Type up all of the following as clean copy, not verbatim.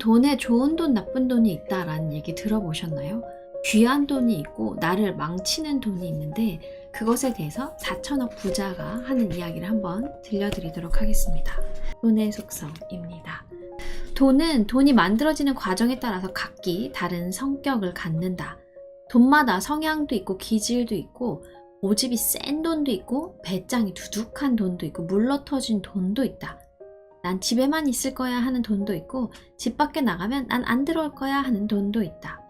돈에 좋은 돈, 나쁜 돈이 있다라는 얘기 들어보셨나요? 귀한 돈이 있고 나를 망치는 돈이 있는데 그것에 대해서 4천억 부자가 하는 이야기를 한번 들려드리도록 하겠습니다. 돈의 속성입니다. 돈은 돈이 만들어지는 과정에 따라서 각기 다른 성격을 갖는다. 돈마다 성향도 있고 기질도 있고 고집이 센 돈도 있고 배짱이 두둑한 돈도 있고 물러터진 돈도 있다. 난 집에만 있을 거야 하는 돈도 있고 집 밖에 나가면 난 안 들어올 거야 하는 돈도 있다.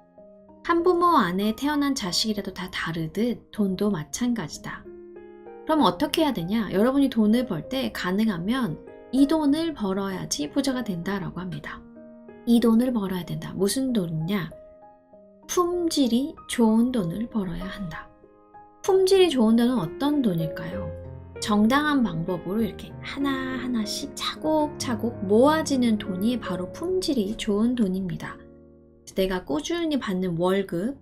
한부모 안에 태어난 자식이라도 다 다르듯 돈도 마찬가지다. 그럼 어떻게 해야 되냐? 여러분이 돈을 벌 때 가능하면 이 돈을 벌어야지 부자가 된다라고 합니다. 이 돈을 벌어야 된다. 무슨 돈이냐? 품질이 좋은 돈을 벌어야 한다. 품질이 좋은 돈은 어떤 돈일까요? 정당한 방법으로 이렇게 하나하나씩 차곡차곡 모아지는 돈이 바로 품질이 좋은 돈입니다. 내가 꾸준히 받는 월급,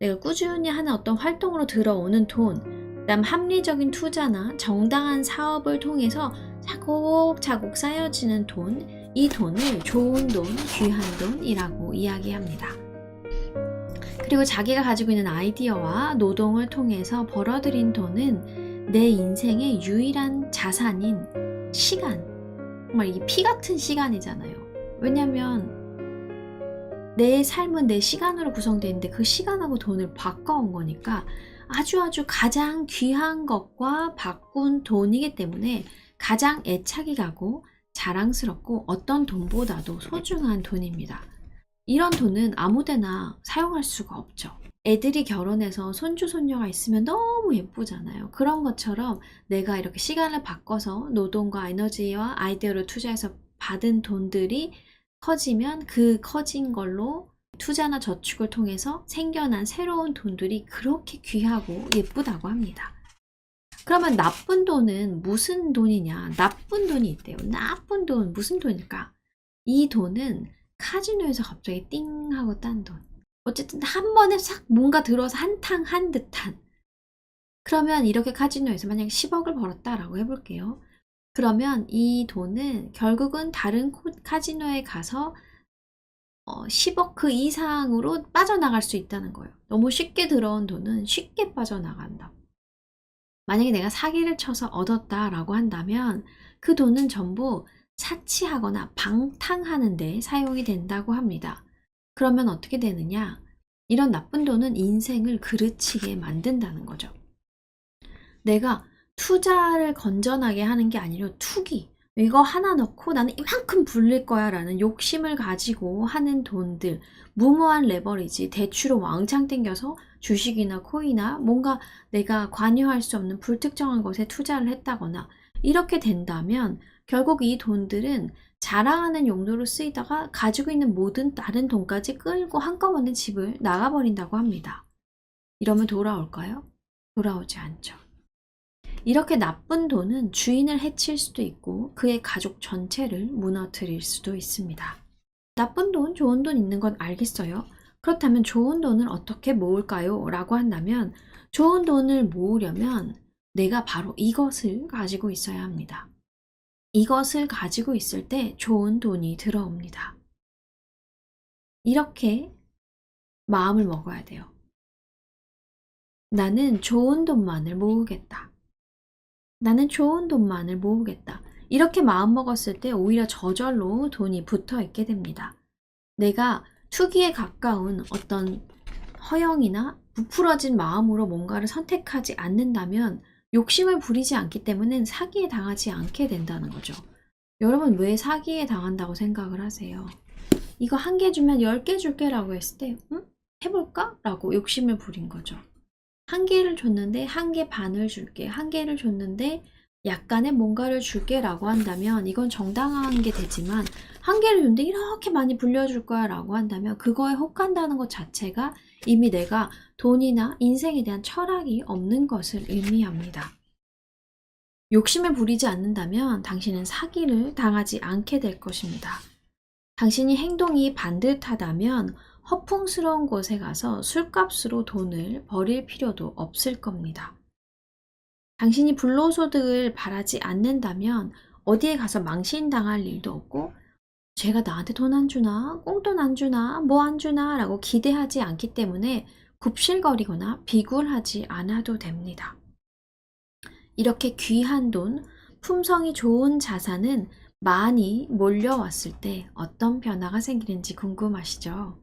내가 꾸준히 하는 어떤 활동으로 들어오는 돈, 그다음 합리적인 투자나 정당한 사업을 통해서 차곡차곡 쌓여지는 돈, 이 돈을 좋은 돈, 귀한 돈이라고 이야기합니다. 그리고 자기가 가지고 있는 아이디어와 노동을 통해서 벌어들인 돈은 내 인생의 유일한 자산인 시간, 정말 이게 피 같은 시간이잖아요. 왜냐면 내 삶은 내 시간으로 구성되어 있는데 그 시간하고 돈을 바꿔온 거니까 아주 가장 귀한 것과 바꾼 돈이기 때문에 가장 애착이 가고 자랑스럽고 어떤 돈보다도 소중한 돈입니다. 이런 돈은 아무데나 사용할 수가 없죠. 애들이 결혼해서 손주 손녀가 있으면 너무 예쁘잖아요. 그런 것처럼 내가 이렇게 시간을 바꿔서 노동과 에너지와 아이디어를 투자해서 받은 돈들이 커지면 그 커진 걸로 투자나 저축을 통해서 생겨난 새로운 돈들이 그렇게 귀하고 예쁘다고 합니다. 그러면 나쁜 돈은 무슨 돈이냐? 나쁜 돈이 있대요. 나쁜 돈 무슨 돈일까? 이 돈은 카지노에서 갑자기 띵 하고 딴 돈. 어쨌든 한 번에 싹 뭔가 들어서 한탕 한 듯한. 그러면 이렇게 카지노에서 만약에 10억을 벌었다라고 해볼게요. 그러면 이 돈은 결국은 다른 카지노에 가서 10억 그 이상으로 빠져나갈 수 있다는 거예요. 너무 쉽게 들어온 돈은 쉽게 빠져나간다. 만약에 내가 사기를 쳐서 얻었다라고 한다면 그 돈은 전부 사치하거나 방탕하는 데 사용이 된다고 합니다. 그러면 어떻게 되느냐? 이런 나쁜 돈은 인생을 그르치게 만든다는 거죠. 내가 투자를 건전하게 하는 게 아니라 투기, 이거 하나 넣고 나는 이만큼 불릴 거야 라는 욕심을 가지고 하는 돈들, 무모한 레버리지, 대출을 왕창 땡겨서 주식이나 코인이나 뭔가 내가 관여할 수 없는 불특정한 것에 투자를 했다거나 이렇게 된다면 결국 이 돈들은 자랑하는 용도로 쓰이다가 가지고 있는 모든 다른 돈까지 끌고 한꺼번에 집을 나가버린다고 합니다. 이러면 돌아올까요? 돌아오지 않죠. 이렇게 나쁜 돈은 주인을 해칠 수도 있고 그의 가족 전체를 무너뜨릴 수도 있습니다. 나쁜 돈, 좋은 돈 있는 건 알겠어요. 그렇다면 좋은 돈을 어떻게 모을까요? 라고 한다면 좋은 돈을 모으려면 내가 바로 이것을 가지고 있어야 합니다. 이것을 가지고 있을 때 좋은 돈이 들어옵니다. 이렇게 마음을 먹어야 돼요. 나는 좋은 돈만을 모으겠다. 나는 좋은 돈만을 모으겠다. 이렇게 마음먹었을 때 오히려 저절로 돈이 붙어 있게 됩니다. 내가 투기에 가까운 어떤 허영이나 부풀어진 마음으로 뭔가를 선택하지 않는다면 욕심을 부리지 않기 때문에 사기에 당하지 않게 된다는 거죠. 여러분 왜 사기에 당한다고 생각을 하세요? 이거 1개 주면 10개 줄게 라고 했을 때 해볼까? 라고 욕심을 부린 거죠. 1개를 줬는데 1개 반을 줄게, 1개를 줬는데 약간의 뭔가를 줄게 라고 한다면 이건 정당한 게 되지만 1개를 줬는데 이렇게 많이 불려줄 거야 라고 한다면 그거에 혹한다는 것 자체가 이미 내가 돈이나 인생에 대한 철학이 없는 것을 의미합니다. 욕심을 부리지 않는다면 당신은 사기를 당하지 않게 될 것입니다. 당신이 행동이 반듯하다면 허풍스러운 곳에 가서 술값으로 돈을 버릴 필요도 없을 겁니다. 당신이 불로소득을 바라지 않는다면 어디에 가서 망신당할 일도 없고 쟤가 나한테 돈 안 주나? 꽁돈 안 주나? 뭐 안 주나? 라고 기대하지 않기 때문에 굽실거리거나 비굴하지 않아도 됩니다. 이렇게 귀한 돈, 품성이 좋은 자산은 많이 몰려왔을 때 어떤 변화가 생기는지 궁금하시죠?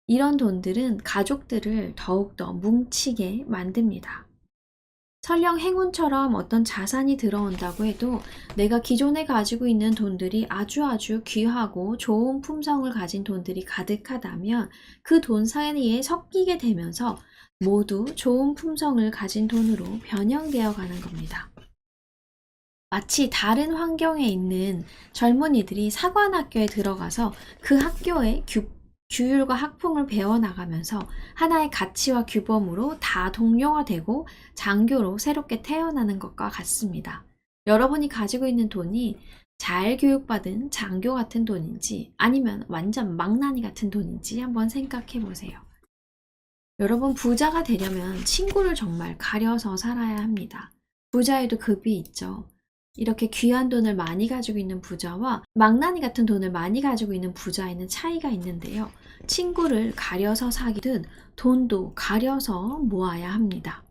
이런 돈들은 가족들을 더욱더 뭉치게 만듭니다. 설령 행운처럼 어떤 자산이 들어온다고 해도 내가 기존에 가지고 있는 돈들이 아주 귀하고 좋은 품성을 가진 돈들이 가득하다면 그 돈 사이에 섞이게 되면서 모두 좋은 품성을 가진 돈으로 변형되어 가는 겁니다. 마치 다른 환경에 있는 젊은이들이 사관학교에 들어가서 그 학교의 규율과 학풍을 배워나가면서 하나의 가치와 규범으로 다 동료가 되고 장교로 새롭게 태어나는 것과 같습니다. 여러분이 가지고 있는 돈이 잘 교육받은 장교 같은 돈인지 아니면 완전 망나니 같은 돈인지 한번 생각해 보세요. 여러분, 부자가 되려면 친구를 정말 가려서 살아야 합니다. 부자에도 급이 있죠. 이렇게 귀한 돈을 많이 가지고 있는 부자와 망나니 같은 돈을 많이 가지고 있는 부자에는 차이가 있는데요. 친구를 가려서 사기든 돈도 가려서 모아야 합니다.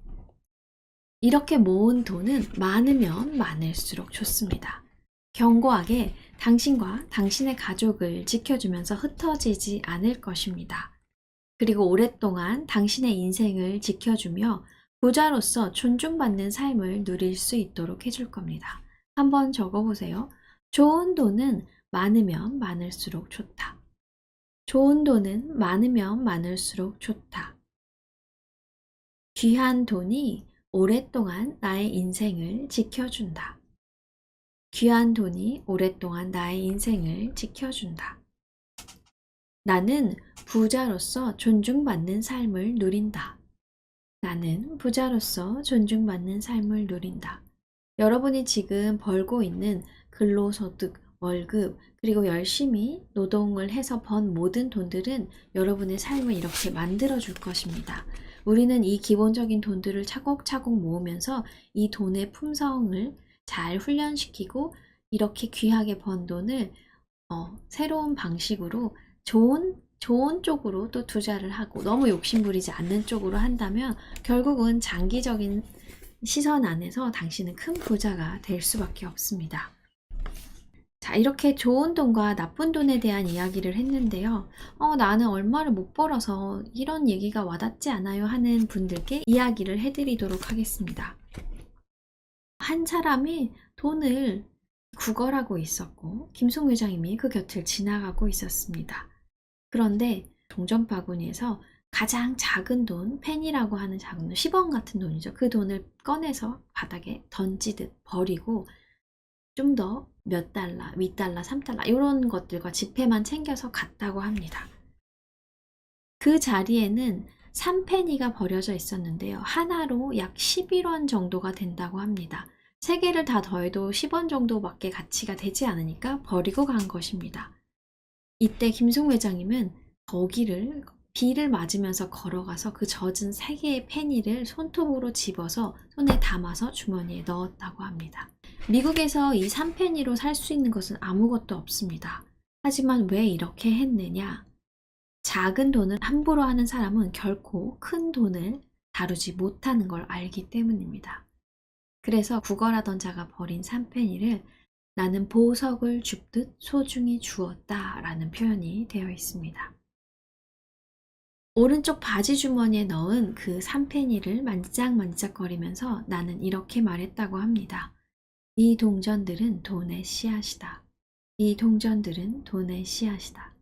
이렇게 모은 돈은 많으면 많을수록 좋습니다. 견고하게 당신과 당신의 가족을 지켜주면서 흩어지지 않을 것입니다. 그리고 오랫동안 당신의 인생을 지켜주며 부자로서 존중받는 삶을 누릴 수 있도록 해줄 겁니다. 한번 적어보세요. 좋은 돈은 많으면 많을수록 좋다. 좋은 돈은 많으면 많을수록 좋다. 귀한 돈이 오랫동안 나의 인생을 지켜준다. 귀한 돈이 오랫동안 나의 인생을 지켜준다. 나는 부자로서 존중받는 삶을 누린다. 나는 부자로서 존중받는 삶을 누린다. 여러분이 지금 벌고 있는 근로소득, 월급, 그리고 열심히 노동을 해서 번 모든 돈들은 여러분의 삶을 이렇게 만들어 줄 것입니다. 우리는 이 기본적인 돈들을 차곡차곡 모으면서 이 돈의 품성을 잘 훈련시키고 이렇게 귀하게 번 돈을 새로운 방식으로 좋은 쪽으로 또 투자를 하고 너무 욕심부리지 않는 쪽으로 한다면 결국은 장기적인 시선 안에서 당신은 큰 부자가 될 수밖에 없습니다. 자, 이렇게 좋은 돈과 나쁜 돈에 대한 이야기를 했는데요. 나는 얼마를 못 벌어서 이런 얘기가 와닿지 않아요 하는 분들께 이야기를 해드리도록 하겠습니다. 한 사람이 돈을 구걸하고 있었고 김송 회장님이 그 곁을 지나가고 있었습니다. 그런데 동전바구니에서 가장 작은 돈, 펜이라고 하는 작은 돈, 10원 같은 돈이죠. 그 돈을 꺼내서 바닥에 던지듯 버리고 좀 더 몇 달러, 윗달러, 3달러 이런 것들과 지폐만 챙겨서 갔다고 합니다. 그 자리에는 3페니가 버려져 있었는데요. 하나로 약 11원 정도가 된다고 합니다. 3개를 다 더해도 10원 정도밖에 가치가 되지 않으니까 버리고 간 것입니다. 이때 김송 회장님은 거기를 비를 맞으면서 걸어가서 그 젖은 3개의 페니를 손톱으로 집어서 손에 담아서 주머니에 넣었다고 합니다. 미국에서 이 3페니로 살 수 있는 것은 아무것도 없습니다. 하지만 왜 이렇게 했느냐? 작은 돈을 함부로 하는 사람은 결코 큰 돈을 다루지 못하는 걸 알기 때문입니다. 그래서 구걸하던 자가 버린 3페니를 나는 보석을 줍듯 소중히 주었다 라는 표현이 되어 있습니다. 오른쪽 바지 주머니에 넣은 그 3페니를 만지작만지작거리면서 나는 이렇게 말했다고 합니다. 이 동전들은 돈의 씨앗이다. 이 동전들은 돈의 씨앗이다.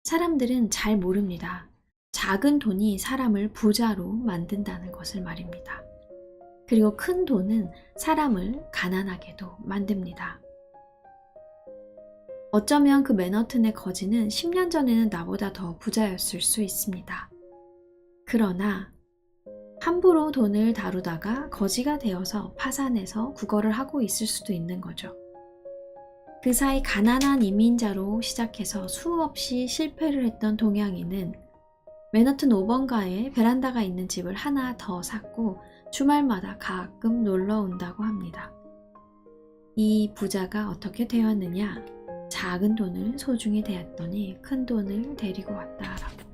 사람들은 잘 모릅니다. 작은 돈이 사람을 부자로 만든다는 것을 말입니다. 그리고 큰 돈은 사람을 가난하게도 만듭니다. 어쩌면 그 맨허튼의 거지는 10년 전에는 나보다 더 부자였을 수 있습니다. 그러나 함부로 돈을 다루다가 거지가 되어서 파산해서 구걸을 하고 있을 수도 있는 거죠. 그 사이 가난한 이민자로 시작해서 수없이 실패를 했던 동양인은 맨허튼 5번가에 베란다가 있는 집을 하나 더 샀고 주말마다 가끔 놀러 온다고 합니다. 이 부자가 어떻게 되었느냐? 작은 돈을 소중히 대했더니 큰 돈을 데리고 왔다라고.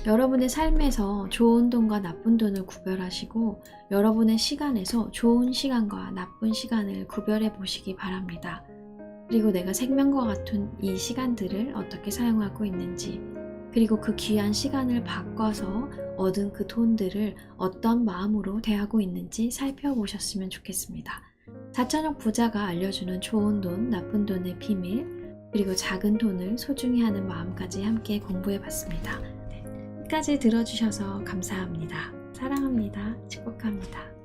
여러분의 삶에서 좋은 돈과 나쁜 돈을 구별하시고 여러분의 시간에서 좋은 시간과 나쁜 시간을 구별해 보시기 바랍니다. 그리고 내가 생명과 같은 이 시간들을 어떻게 사용하고 있는지, 그리고 그 귀한 시간을 바꿔서 얻은 그 돈들을 어떤 마음으로 대하고 있는지 살펴보셨으면 좋겠습니다. 4천억 부자가 알려주는 좋은 돈, 나쁜 돈의 비밀, 그리고 작은 돈을 소중히 하는 마음까지 함께 공부해 봤습니다. 끝까지 들어주셔서 감사합니다. 사랑합니다. 축복합니다.